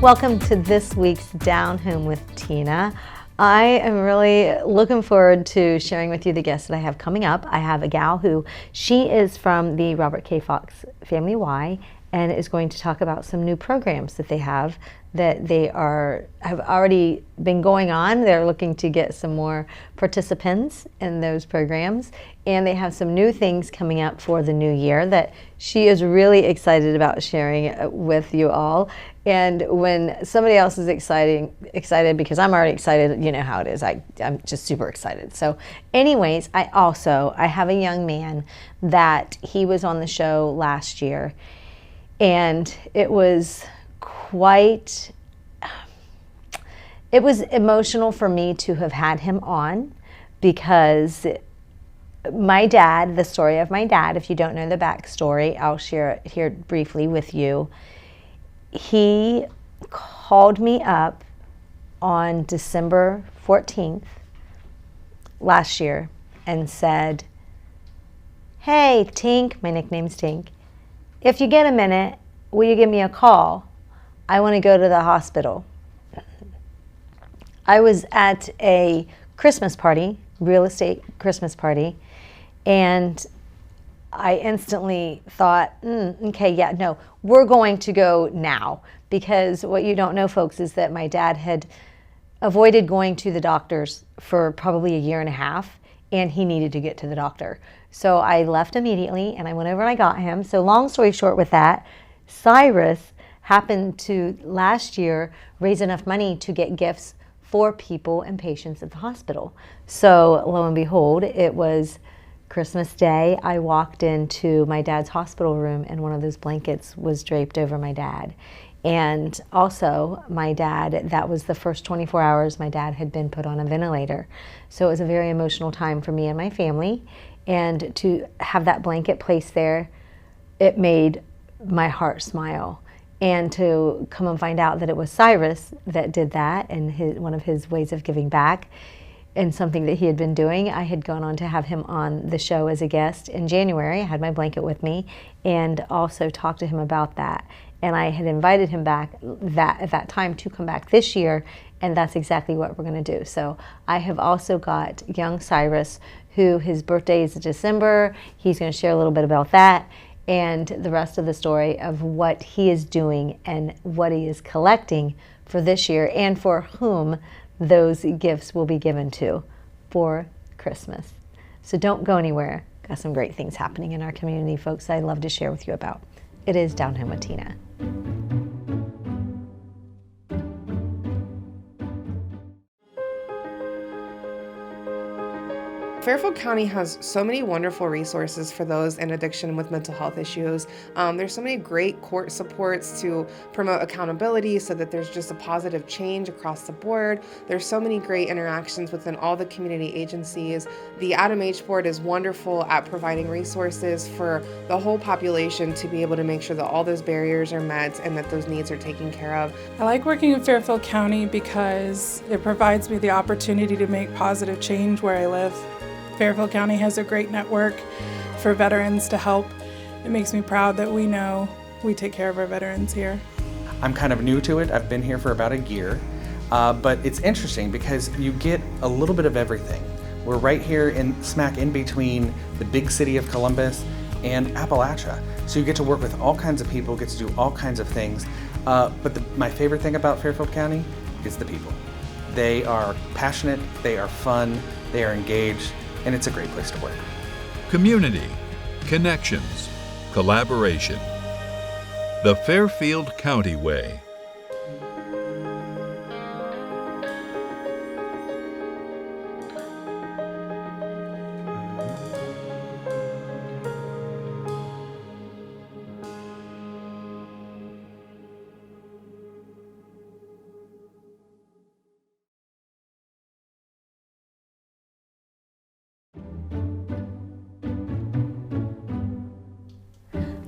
Welcome to this week's Down Home with Tina. I am really looking forward to sharing with you the guests that I have coming up. I have a gal who, she is from the Robert K. Fox Family Y, and is going to talk about some new programs that they have that have already been going on. They're looking to get some more participants in those programs, and they have some new things coming up for the new year that she is really excited about sharing with you all. And when somebody else is excited, because I'm already excited, you know how it is. I'm just super excited. So anyways, I have a young man that he was on the show last year, and it was emotional for me to have had him on, because my dad, the story of my dad, if you don't know the backstory, I'll share it here briefly with you. He called me up on December 14th last year and said, "Hey, Tink," my nickname's Tink, "if you get a minute, will you give me a call? I want to go to the hospital." I was at a Christmas party, real estate Christmas party, and I instantly thought, okay, yeah, no, we're going to go now. Because what you don't know, folks, is that my dad had avoided going to the doctors for probably a year and a half, and he needed to get to the doctor. So I left immediately, and I went over and I got him. So long story short with that, Cyrus happened to last year raise enough money to get gifts for people and patients at the hospital. So lo and behold, it was Christmas Day. I walked into my dad's hospital room, and one of those blankets was draped over my dad. And also my dad, that was the first 24 hours my dad had been put on a ventilator. So it was a very emotional time for me and my family. And to have that blanket placed there, it made my heart smile. And to come and find out that it was Cyrus that did that, and one of his ways of giving back, and something that he had been doing. I had gone on to have him on the show as a guest in January. I had my blanket with me, and also talked to him about that. And I had invited him back at that time to come back this year, and that's exactly what we're going to do. So I have also got young Cyrus, who his birthday is in December. He's going to share a little bit about that, and the rest of the story of what he is doing and what he is collecting for this year, and for whom those gifts will be given to for Christmas. So don't go anywhere. Got some great things happening in our community, folks, I'd love to share with you about. It is Down Home with Tina. Fairfield County has so many wonderful resources for those in addiction with mental health issues. There's so many great court supports to promote accountability so that there's just a positive change across the board. There's so many great interactions within all the community agencies. The Adam H Board is wonderful at providing resources for the whole population to be able to make sure that all those barriers are met and that those needs are taken care of. I like working in Fairfield County because it provides me the opportunity to make positive change where I live. Fairfield County has a great network for veterans to help. It makes me proud that we know we take care of our veterans here. I'm kind of new to it. I've been here for about a year, but it's interesting because you get a little bit of everything. We're right here smack in between the big city of Columbus and Appalachia. So you get to work with all kinds of people, get to do all kinds of things. But my favorite thing about Fairfield County is the people. They are passionate, they are fun, they are engaged, and it's a great place to work. Community, connections, collaboration. The Fairfield County Way.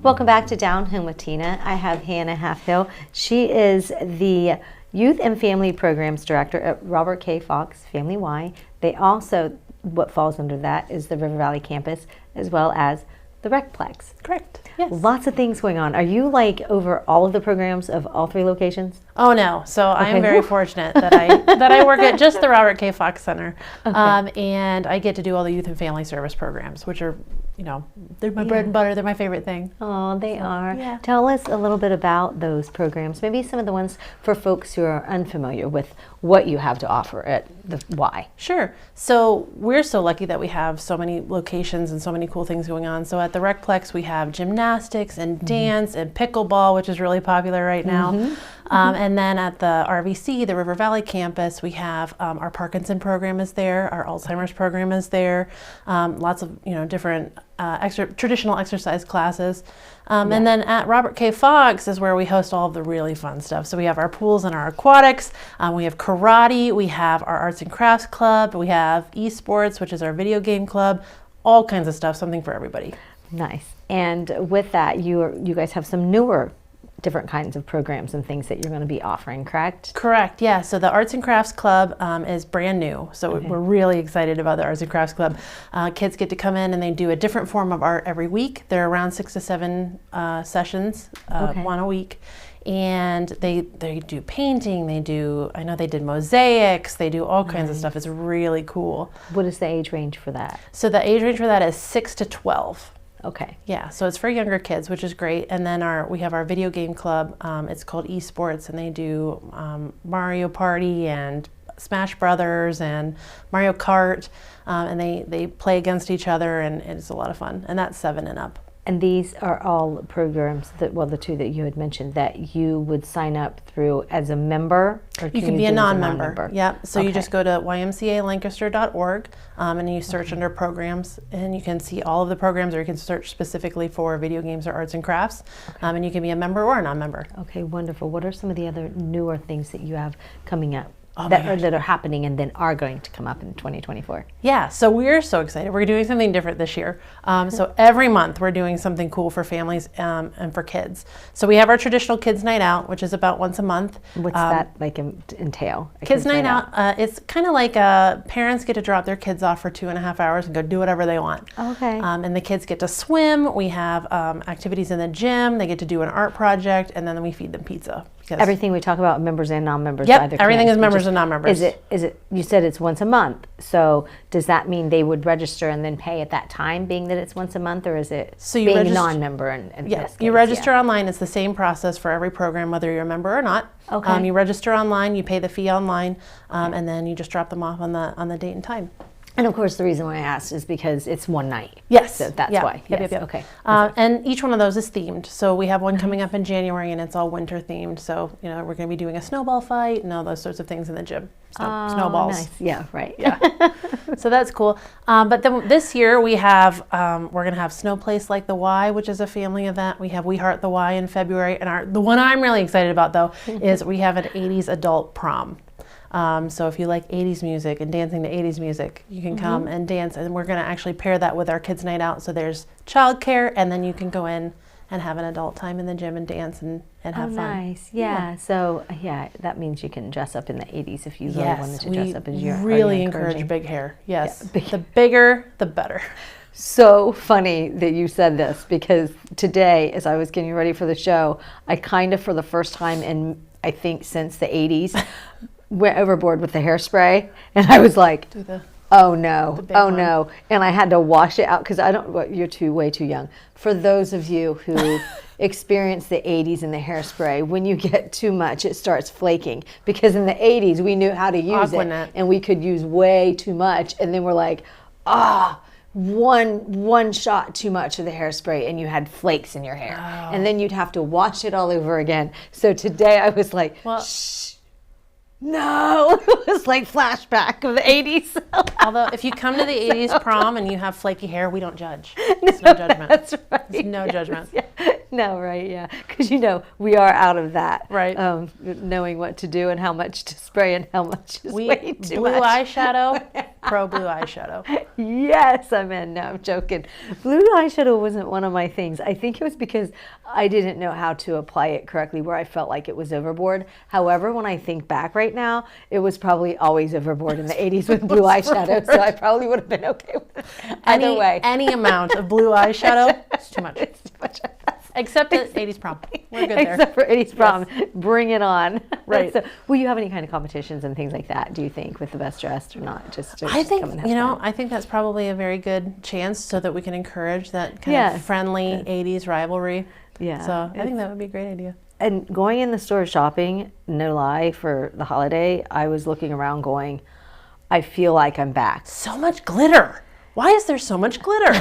Welcome back to Down Home with Tina. I have Hannah Halfhill. She is the Youth and Family Programs Director at Robert K. Fox Family Y. They also, what falls under that is the River Valley campus, as well as the Recplex. Correct. Yes. Lots of things going on. Are you like over all of the programs of all 3 locations? Oh no! So I am Okay. very fortunate that I work at just the Robert K. Fox Center, and I get to do all the youth and family service programs, which are, they're my bread and butter. They're my favorite thing. Oh, they are. yeah. Tell us a little bit about those programs. Maybe some of the ones for folks who are unfamiliar with what you have to offer at the Y. Sure. So we're so lucky that we have so many locations and so many cool things going on. So at the Recplex, we have gymnastics and dance and pickleball, which is really popular right now. And then at the RVC, the River Valley campus, we have our Parkinson program is there, our Alzheimer's program is there, lots of different traditional exercise classes. And then at Robert K. Fox is where we host all of the really fun stuff. So we have our pools and our aquatics, we have karate, we have our arts and crafts club, we have esports, which is our video game club, all kinds of stuff, something for everybody. Nice. And with that, you guys have some newer different kinds of programs and things that you're going to be offering, correct? Correct, yeah. So the Arts and Crafts Club is brand new. So we're really excited about the Arts and Crafts Club. Kids get to come in and they do a different form of art every week. They're around 6 to 7 sessions, one a week. And they do painting, I know they did mosaics, they do all kinds of stuff. It's really cool. What is the age range for that? So the age range for that is 6 to 12. Okay. Yeah, so it's for younger kids, which is great. And then we have our video game club. It's called Esports, and they do Mario Party and Smash Brothers and Mario Kart, and they play against each other, and it's a lot of fun. And that's 7 and up. And these are all programs the 2 that you had mentioned that you would sign up through as a member? Or You can be a do it as non-member. Yep. So you just go to ymcalancaster.org and you search under programs, and you can see all of the programs, or you can search specifically for video games or arts and crafts, and you can be a member or a non-member. Okay, wonderful. What are some of the other newer things that you have coming up? Oh that are happening and then are going to come up in 2024? Yeah, so we're so excited. We're doing something different this year. So every month we're doing something cool for families and for kids. So we have our traditional Kids Night Out, which is about once a month. What's that like entail? Kids Night Out, it's kind of like parents get to drop their kids off for 2.5 hours and go do whatever they want. Okay. And the kids get to swim. We have activities in the gym. They get to do an art project, and then we feed them pizza. Everything we talk about, members and non-members. Yep, everything is members and non-members. Is it? You said it's once a month. So does that mean they would register and then pay at that time, being that it's once a month, or is it being a non-member? And yes, you register online. It's the same process for every program, whether you're a member or not. Okay. You register online. You pay the fee online, and then you just drop them off on the date and time. And of course, the reason why I asked is because it's one night. Yes. So that's why. Yep, yes. yep. Okay. And each one of those is themed. So we have one coming up in January, and it's all winter themed. So we're going to be doing a snowball fight and all those sorts of things in the gym. Snowballs. Nice. Yeah. Right. Yeah. So that's cool. But then this year we have we're going to have Snow Place Like the Y, which is a family event. We have We Heart the Y in February, and the one I'm really excited about though is we have an 80s adult prom. So if you like 80s music and dancing to 80s music, you can come and dance, and we're going to actually pair that with our Kids Night Out. So there's childcare, and then you can go in and have an adult time in the gym and dance and have fun. Nice. Yeah. So that means you can dress up in the 80s if you really wanted to dress up as you really encourage big hair. Yes. Yeah, the bigger, the better. So funny that you said this, because today, as I was getting ready for the show, I kind of, for the first time in, I think, since the 80s, went overboard with the hairspray, and I was like, oh no, no. And I had to wash it out because you're way too young. For those of you who experienced the 80s and the hairspray, when you get too much, it starts flaking. Because in the 80s, we knew how to use it, and we could use way too much. And then we're like, one shot too much of the hairspray, and you had flakes in your hair. Oh. And then you'd have to wash it all over again. So today I was like, shh. No, it was like flashback of the 80s. Although if you come to the 80s prom and you have flaky hair, we don't judge. There's no judgment. That's right. There's no judgment. Yeah. No, right, yeah. Because, we are out of that. Right. Knowing what to do and how much to spray and how much is way too blue much. eyeshadow, pro blue eyeshadow. Yes, I'm in. No, I'm joking. Blue eyeshadow wasn't one of my things. I think it was because I didn't know how to apply it correctly where I felt like it was overboard. However, when I think back right now, it was probably always overboard in the 80s with blue eyeshadow, so I probably would have been okay with it. Either way. Any amount of blue eyeshadow, it's too much. It's too much. Except at 80s prom. We're good there. Except for 80s prom. Bring it on. Right. So, will you have any kind of competitions and things like that, do you think, with the best dressed or not? I think, I think that's probably a very good chance so that we can encourage that kind of friendly 80s rivalry. Yeah. So I think that would be a great idea. And going in the store shopping, no lie, for the holiday, I was looking around going, I feel like I'm back. So much glitter. Why is there so much glitter?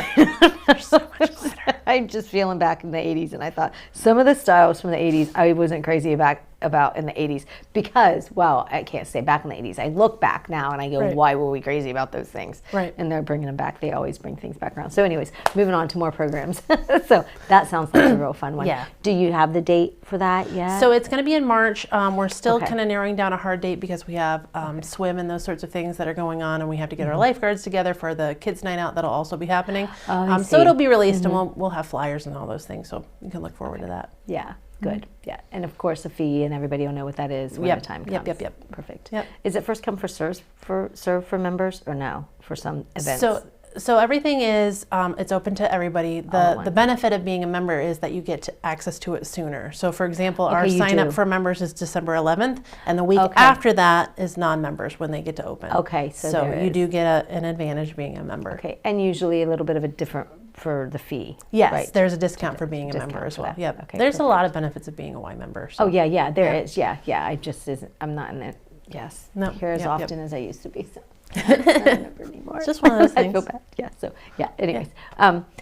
There's so much glitter. I'm just feeling back in the 80s, and I thought some of the styles from the 80s I wasn't crazy about in the 80s because, well, I can't say back in the 80s. I look back now and I go, why were we crazy about those things? Right. And they're bringing them back. They always bring things back around. So anyways, moving on to more programs. So that sounds like a real fun one. Yeah. Do you have the date for that yet? So it's going to be in March. We're still kind of narrowing down a hard date because we have swim and those sorts of things that are going on, and we have to get our lifeguards together for the kids' night out that'll also be happening. So it'll be released, and we'll have flyers and all those things, so you can look forward to that. Yeah. Good. Yeah. And of course, a fee, and everybody will know what that is when the time comes. Yep. Perfect. Yep. Is it first come first serve for members, or no, for some events? So everything is it's open to everybody. The benefit of being a member is that you get access to it sooner. So for example, our sign up for members is December 11th, and the week after that is non-members when they get to open. Okay. So you do get an advantage being a member. Okay. And usually a little bit of a different for the fee. Yes, right? There's a discount for being a member as well. Yep. Okay, there's a lot of benefits of being a Y member. So. Oh yeah, there is. Yeah. I just isn't. I'm not in it. Yes. Not here as often as I used to be. So. I don't remember anymore. It's just one of those things. I feel bad. Yeah. So anyways,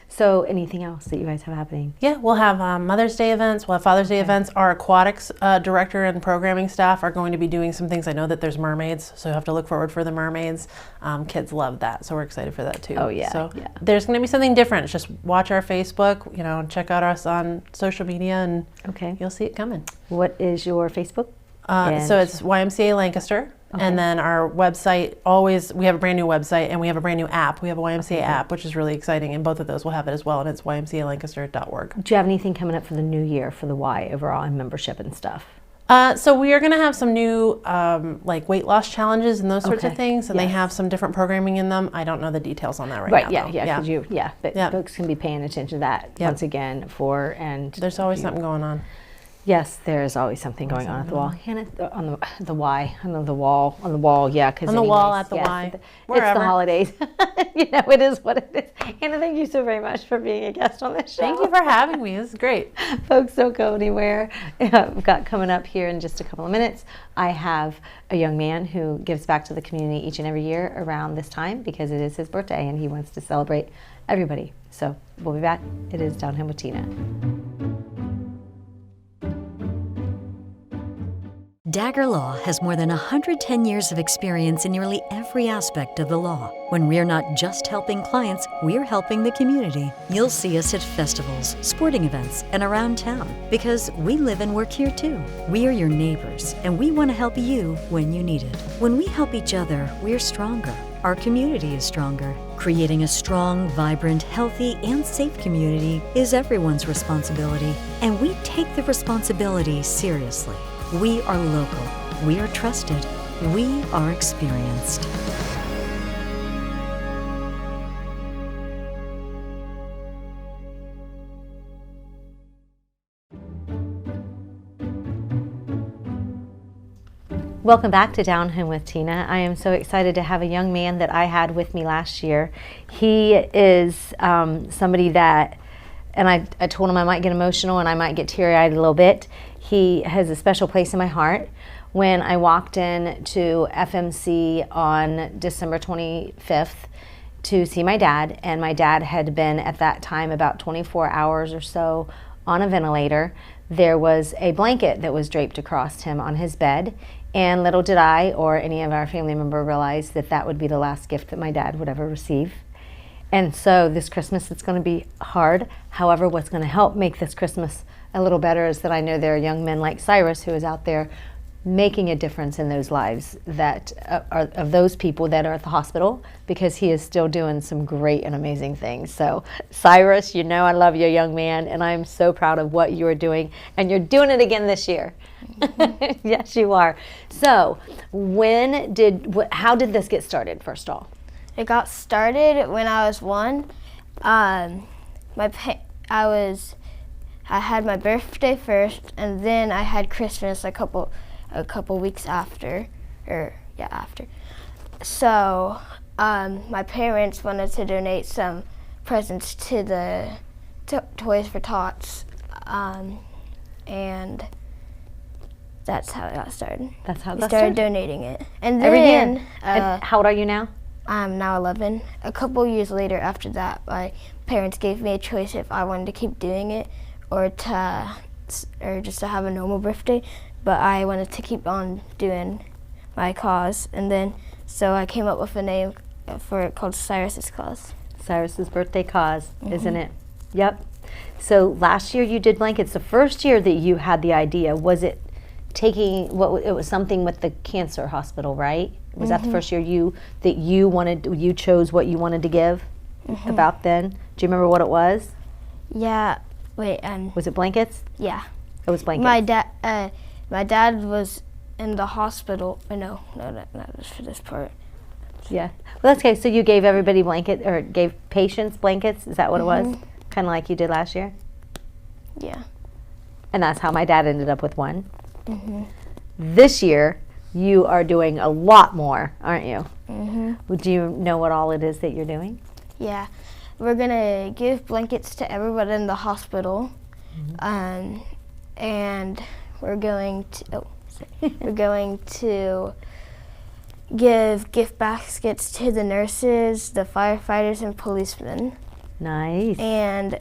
so anything else that you guys have happening? Yeah, we'll have Mother's Day events. We'll have Father's Day events. Our aquatics director and programming staff are going to be doing some things. I know that there's mermaids, so you have to look forward for the mermaids. Kids love that, so we're excited for that too. Oh yeah. So there's going to be something different. Just watch our Facebook. Check out us on social media, and you'll see it coming. What is your Facebook? So it's YMCA Lancaster. And then our website, we have a brand new website, and we have a brand new app. We have a YMCA app, which is really exciting, and both of those will have it as well, and it's ymcalancaster.org. Do you have anything coming up for the new year for the Y overall and membership and stuff? So we are going to have some new like weight loss challenges and those sorts of things, and they have some different programming in them. I don't know the details on that right now. But folks can be paying attention to that once again and there's always something going on. Yes, there is always something going on at the wall. Hannah, on the Y, on the wall, yeah. On the wall at the Y. It's the holidays. It is what it is. Hannah, thank you so very much for being a guest on this show. Thank you for having me. This is great. Folks, don't go anywhere. We've got coming up here in just a couple of minutes. I have a young man who gives back to the community each and every year around this time because it is his birthday and he wants to celebrate everybody. So we'll be back. It is Down Home with Tina. Dagger Law has more than 110 years of experience in nearly every aspect of the law. When we're not just helping clients, we're helping the community. You'll see us at festivals, sporting events, and around town because we live and work here too. We are your neighbors, and we want to help you when you need it. When we help each other, we're stronger. Our community is stronger. Creating a strong, vibrant, healthy, and safe community is everyone's responsibility, and we take the responsibility seriously. We are local, we are trusted, we are experienced. Welcome back to Down Home with Tina. I am so excited to have a young man that I had with me last year. He is somebody that, and I told him I might get emotional and I might get teary-eyed a little bit. He has a special place in my heart. When I walked in to FMC on December 25th to see my dad, and my dad had been at that time about 24 hours or so on a ventilator, there was a blanket that was draped across him on his bed. And little did I or any of our family member realize that that would be the last gift that my dad would ever receive. And so this Christmas it's going to be hard. However, what's going to help make this Christmas a little better is that I know there are young men like Cyrus who is out there making a difference in those lives that are of those people that are at the hospital, because he is still doing some great and amazing things. So Cyrus, you know I love you, young man, and I'm so proud of what you are doing, and you're doing it again this year. Yes, you are. So how did this get started, first of all? It got started when I was 1. I had my birthday first, and then I had Christmas a couple weeks after, after. So my parents wanted to donate some presents to the Toys for Tots, and that's how it got started. That's how it we got started started. Donating it, and Every then year. And how old are you now? I'm now 11. A couple years later after that, my parents gave me a choice if I wanted to keep doing it or just to have a normal birthday, but I wanted to keep on doing my cause, and then so I came up with a name for it called Cyrus's Cause. Cyrus's birthday cause, isn't it? Yep. So last year you did blankets. The first year that you had the idea, was it it was something with the cancer hospital, right? Was that the first year you chose what you wanted to give about then? Do you remember what it was? Yeah. Wait. Was it blankets? Yeah. It was blankets. My dad was in the hospital. No, not just for this part. Yeah. Well, that's okay. So you gave everybody gave patients blankets? Is that what it was? Kind of like you did last year? Yeah. And that's how my dad ended up with one. This year, you are doing a lot more, aren't you? Would you know what all it is that you're doing? Yeah. We're gonna give blankets to everyone in the hospital, and we're going to give gift baskets to the nurses, the firefighters, and policemen. Nice. And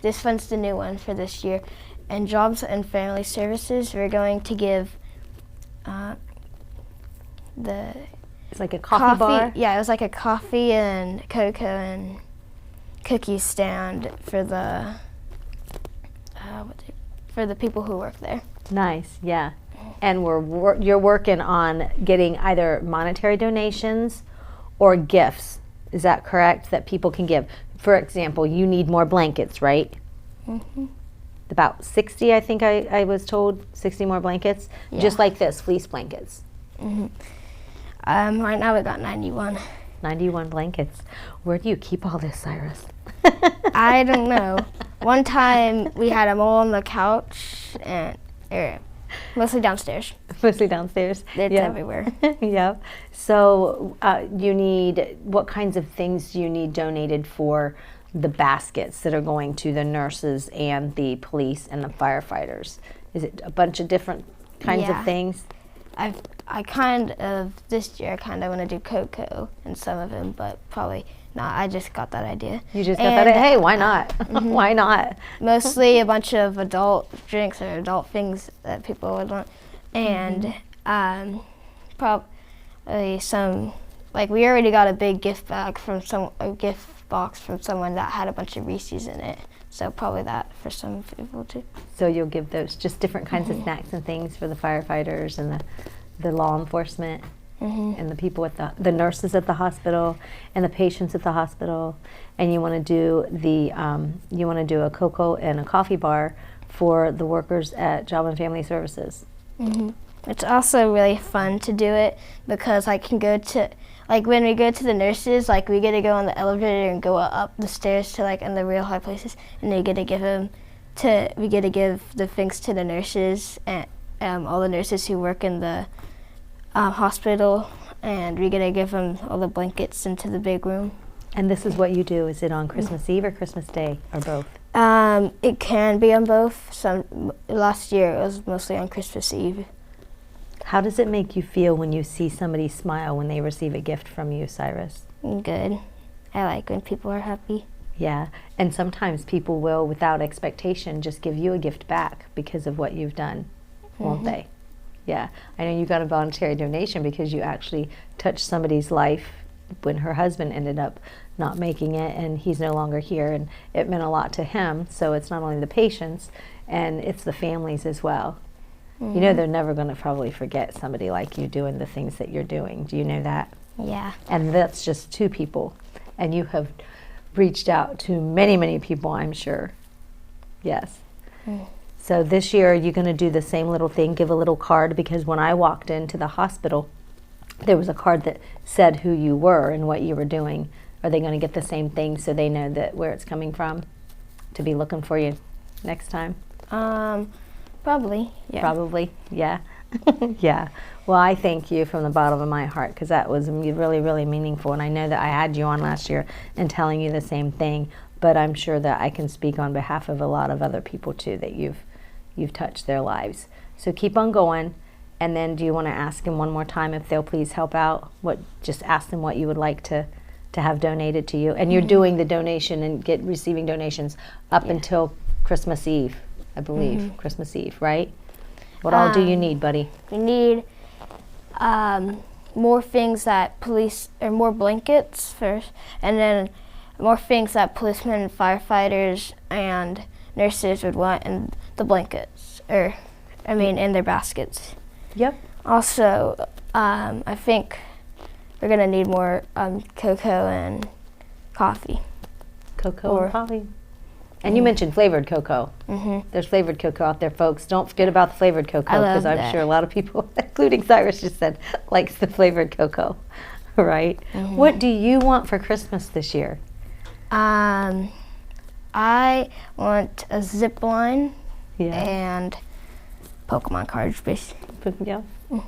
this one's the new one for this year. And Jobs and Family Services, we're going to give It's like a coffee bar? Yeah, it was like a coffee and cocoa and cookie stand for the people who work there. Nice, yeah. And you're working on getting either monetary donations or gifts. Is that correct? That people can give. For example, you need more blankets, right? About 60, I think I was told, 60 more blankets. Yeah. Just like this, fleece blankets. Right now we got 91. 91 blankets. Where do you keep all this, Cyrus? I don't know. One time we had them all on the couch, and mostly downstairs. Mostly downstairs. It's everywhere. Yeah. So what kinds of things do you need donated for the baskets that are going to the nurses and the police and the firefighters? Is it a bunch of different kinds of things? This year I kind of want to do cocoa in some of them, but probably not. I just got that idea. You just got that? Hey, why not? Why not? Mostly a bunch of adult drinks or adult things that people would want. And probably some, like we already got a big gift box from someone that had a bunch of Reese's in it. So probably that for some people too. So you'll give those just different kinds of snacks and things for the firefighters and the law enforcement and the people at the nurses at the hospital and the patients at the hospital. And you want to do a cocoa and a coffee bar for the workers at Job and Family Services. It's also really fun to do it because I can go to, like when we go to the nurses, like we get to go on the elevator and go up the stairs to like in the real high places, and we get to give the things to the nurses and all the nurses who work in the hospital, and we get to give them all the blankets into the big room. And this is what you do. Is it on Christmas Eve or Christmas Day or both? It can be on both. Last year it was mostly on Christmas Eve. How does it make you feel when you see somebody smile when they receive a gift from you, Cyrus? Good. I like when people are happy. Yeah, and sometimes people will, without expectation, just give you a gift back because of what you've done, won't they? Yeah, I know you got a voluntary donation because you actually touched somebody's life when her husband ended up not making it and he's no longer here, and it meant a lot to him. So it's not only the patients, and it's the families as well. You know they're never going to probably forget somebody like you doing the things that you're doing. Do you know that? Yeah. And that's just 2 people. And you have reached out to many, many people, I'm sure. Yes. So this year, you're going to do the same little thing, give a little card, because when I walked into the hospital, there was a card that said who you were and what you were doing. Are they going to get the same thing so they know that where it's coming from to be looking for you next time? Probably. Yeah. Probably, yeah. Yeah. Well, I thank you from the bottom of my heart, because that was really, really meaningful. And I know that I had you on last year and telling you the same thing, but I'm sure that I can speak on behalf of a lot of other people too, that you've touched their lives. So keep on going. And then do you want to ask them one more time if they'll please help out? Just ask them what you would like to have donated to you. And you're doing the donation and receiving donations up until Christmas Eve, I believe. Christmas Eve, right? What all do you need, buddy? We need more things that more blankets first, and then more things that policemen and firefighters and nurses would want in the blankets, in their baskets. Yep. Also, I think we're gonna need more cocoa and coffee. Cocoa and coffee. And you mentioned flavored cocoa. There's flavored cocoa out there, folks. Don't forget about the flavored cocoa, because I'm sure a lot of people, including Cyrus just said, likes the flavored cocoa, right? What do you want for Christmas this year? I want a zip line and Pokemon cards, basically. Yeah.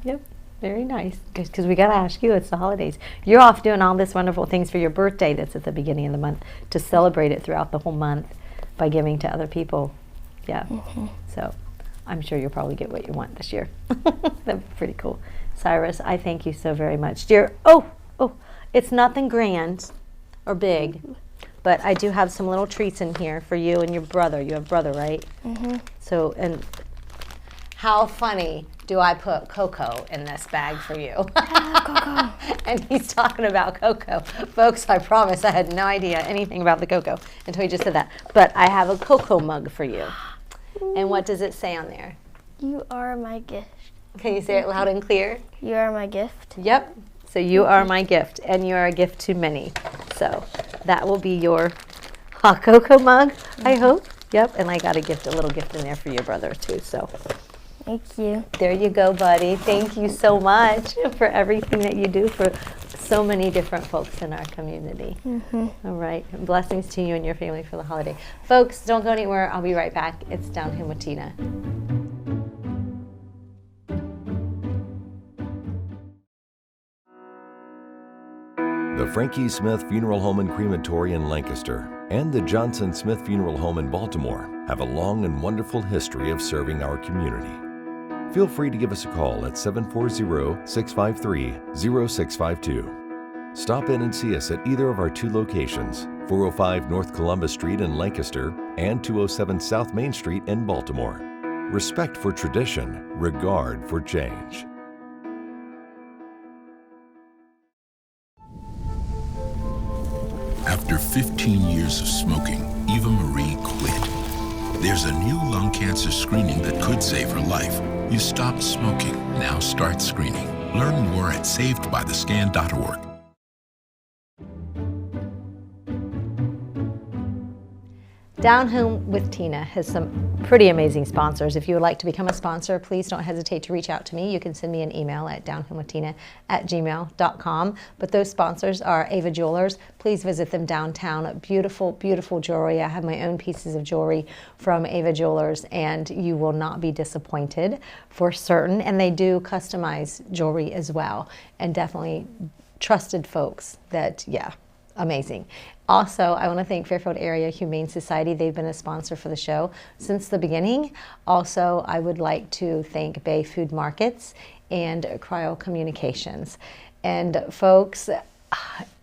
Yep. Very nice. Because we got to ask you, it's the holidays. You're off doing all this wonderful things for your birthday that's at the beginning of the month to celebrate it throughout the whole month by giving to other people. Yeah. So I'm sure you'll probably get what you want this year. That'd be pretty cool. Cyrus, I thank you so very much. Dear, it's nothing grand or big, but I do have some little treats in here for you and your brother. You have a brother, right? So, and how funny do I put cocoa in this bag for you? Cocoa. And he's talking about cocoa. Folks, I promise I had no idea anything about the cocoa until he just said that. But I have a cocoa mug for you. And what does it say on there? You are my gift. Can you say it loud and clear? You are my gift. Yep. So you are my gift, and you are a gift to many. So that will be your hot cocoa mug, I hope. Yep. And I got a little gift in there for your brother too. So. Thank you. There you go, buddy. Thank you so much for everything that you do for so many different folks in our community. All right. And blessings to you and your family for the holiday. Folks, don't go anywhere. I'll be right back. It's Down Home with Tina. The Frankie Smith Funeral Home and Crematory in Lancaster and the Johnson Smith Funeral Home in Baltimore have a long and wonderful history of serving our community. Feel free to give us a call at 740-653-0652. Stop in and see us at either of our 2 locations, 405 North Columbus Street in Lancaster and 207 South Main Street in Baltimore. Respect for tradition, regard for change. After 15 years of smoking, Eva Marie quit. There's a new lung cancer screening that could save her life. You stopped smoking. Now start screening. Learn more at savedbythescan.org. Down Home with Tina has some pretty amazing sponsors. If you would like to become a sponsor, please don't hesitate to reach out to me. You can send me an email at downhomewithtina@gmail.com. But those sponsors are Ava Jewelers. Please visit them downtown. Beautiful, beautiful jewelry. I have my own pieces of jewelry from Ava Jewelers, and you will not be disappointed for certain. And they do customize jewelry as well. And definitely trusted folks that, amazing. Also, I want to thank Fairfield Area Humane Society. They've been a sponsor for the show since the beginning. Also, I would like to thank Bay Food Markets and Cryo Communications. And folks,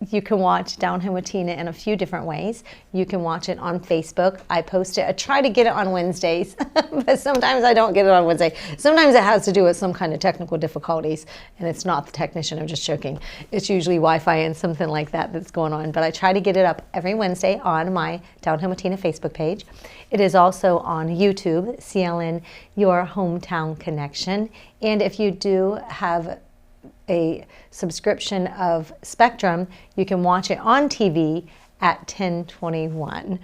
You can watch Down Home with Tina in a few different ways. You can watch it on Facebook. I post it. I try to get it on Wednesdays, but sometimes I don't get it on Wednesday. Sometimes it has to do with some kind of technical difficulties, and it's not the technician. I'm just joking. It's usually Wi-Fi and something like that that's going on. But I try to get it up every Wednesday on my Down Home with Tina Facebook page. It is also on YouTube, CLN Your Hometown Connection. And if you do have a subscription of Spectrum, you can watch it on TV at 1021.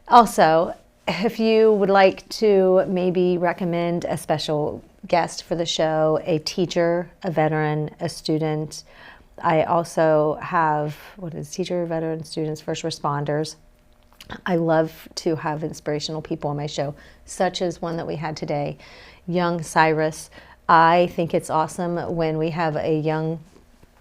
Also, if you would like to maybe recommend a special guest for the show, a teacher, a veteran, a student, I also have, teacher, veteran, students, first responders. I love to have inspirational people on my show, such as one that we had today, young Cyrus. I think it's awesome when we have a young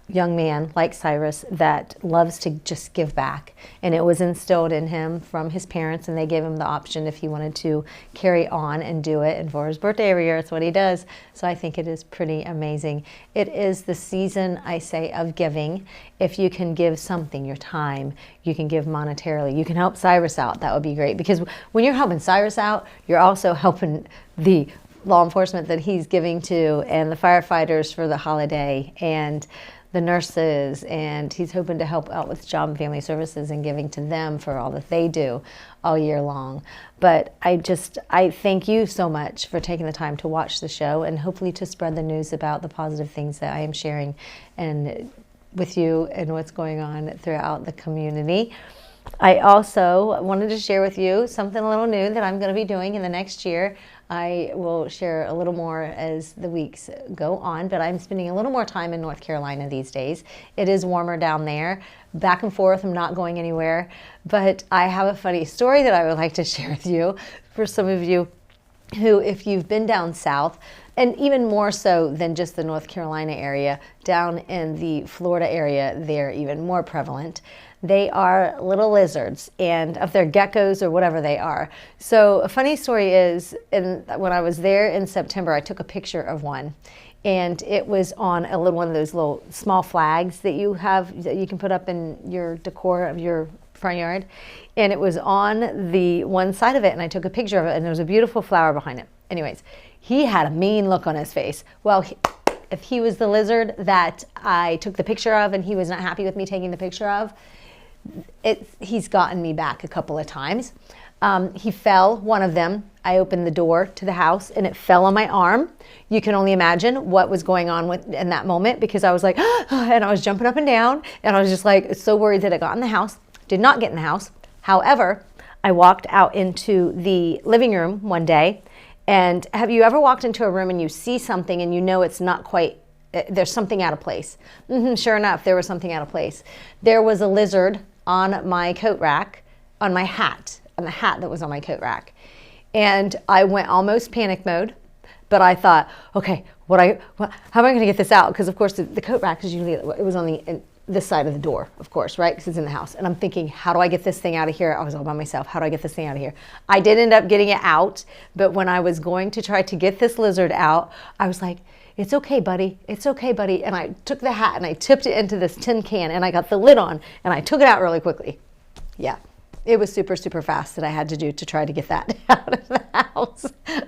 man like Cyrus that loves to just give back. And it was instilled in him from his parents, and they gave him the option if he wanted to carry on and do it. And for his birthday every year, it's what he does. So I think it is pretty amazing. It is the season, I say, of giving. If you can give something, your time, you can give monetarily. You can help Cyrus out. That would be great. Because when you're helping Cyrus out, you're also helping the law enforcement that he's giving to, and the firefighters for the holiday, and the nurses, and he's hoping to help out with Job and Family Services and giving to them for all that they do all year long. But I thank you so much for taking the time to watch the show, and hopefully to spread the news about the positive things that I am sharing and with you and what's going on throughout the community. I also wanted to share with you something a little new that I'm going to be doing in the next year. I will share a little more as the weeks go on, but I'm spending a little more time in North Carolina these days. It is warmer down there. Back and forth, I'm not going anywhere. But I have a funny story that I would like to share with you for some of you who, if you've been down south, and even more so than just the North Carolina area, down in the Florida area, they're even more prevalent. They are little lizards, and if they're geckos or whatever they are. So a funny story is, when I was there in September, I took a picture of one, and it was on one of those little small flags that you have that you can put up in your decor of your front yard, and it was on the one side of it, and I took a picture of it, and there was a beautiful flower behind it. Anyways, he had a mean look on his face. Well, if he was the lizard that I took the picture of and he was not happy with me taking the picture of, he's gotten me back a couple of times. He fell, one of them. I opened the door to the house and it fell on my arm. You can only imagine what was going on in that moment, because I was like, and I was jumping up and down, and I was just like so worried that it got in the house. Did not get in the house. However, I walked out into the living room one day, and have you ever walked into a room and you see something and you know it's not quite, there's something out of place? Sure enough, there was something out of place. There was a lizard on my coat rack, on my hat, on the hat that was on my coat rack. And I went almost panic mode, but I thought, okay, how am I going to get this out? Because of course the coat rack is usually, it was on this side of the door, of course, right? Because it's in the house. And I'm thinking, how do I get this thing out of here? I was all by myself. How do I get this thing out of here? I did end up getting it out, but when I was going to try to get this lizard out, I was like, it's okay, buddy. It's okay, buddy. And I took the hat and I tipped it into this tin can, and I got the lid on and I took it out really quickly. Yeah, it was super, super fast that I had to do to try to get that out of the house.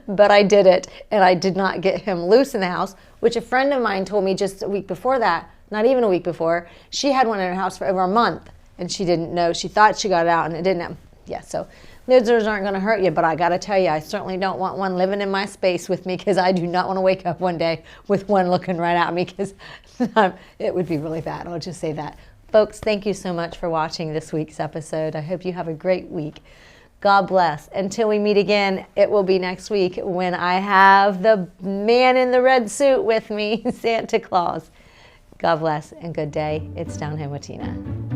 But I did it, and I did not get him loose in the house, which a friend of mine told me just a week before that, not even a week before. She had one in her house for over a month, and she didn't know. She thought she got it out, and it didn't. Yeah, so lizards aren't going to hurt you, but I got to tell you, I certainly don't want one living in my space with me, because I do not want to wake up one day with one looking right at me, because it would be really bad. I'll just say that. Folks, thank you so much for watching this week's episode. I hope you have a great week. God bless. Until we meet again, it will be next week when I have the man in the red suit with me, Santa Claus. God bless and good day. It's Down Home with Tina.